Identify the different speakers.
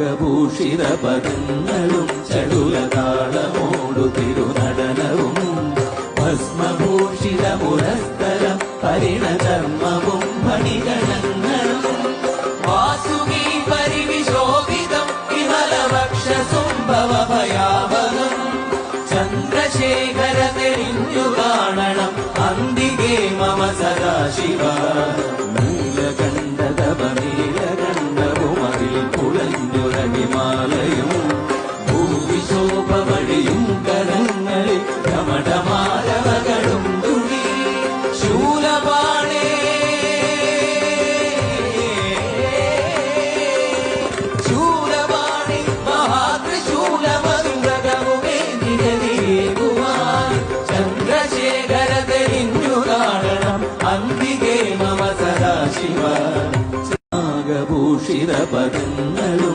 Speaker 1: നാഗഭൂഷിത പദങ്ങളും ചടുലതാളമോടു തിരുനടനവും ഭസ്മഭൂഷിത മുരസ്തരം പരിണധർമ്മവും മണിഗണങ്ങളും വാസുകി പരിവിശോഭിതം വിമലവക്ഷസുംഭവ ഭയാവകം ചന്ദ്രശേഖര തെളിഞ്ഞു കാണണം അന്തികേ മമ സദാശിവ നീലകണ്ഠതപനീലകണ്ഠവുമതിൽ കുളഞ്ഞുരഹിമാലയും ഭൂവിശോഭവഴിയും കരങ്ങളിൽ ഘമടമാലവകളും തുണി ശൂലപാണേ ശൂലപാണി മഹാത്രിശൂലമന്ത്രകമുമേ നിരതിയേകുവാൻ ചന്ദ്രശേഖര തെളിഞ്ഞു കാണണം അന്തികേ മമ സദാശിവ നാഗഭൂഷിത പദങ്ങളും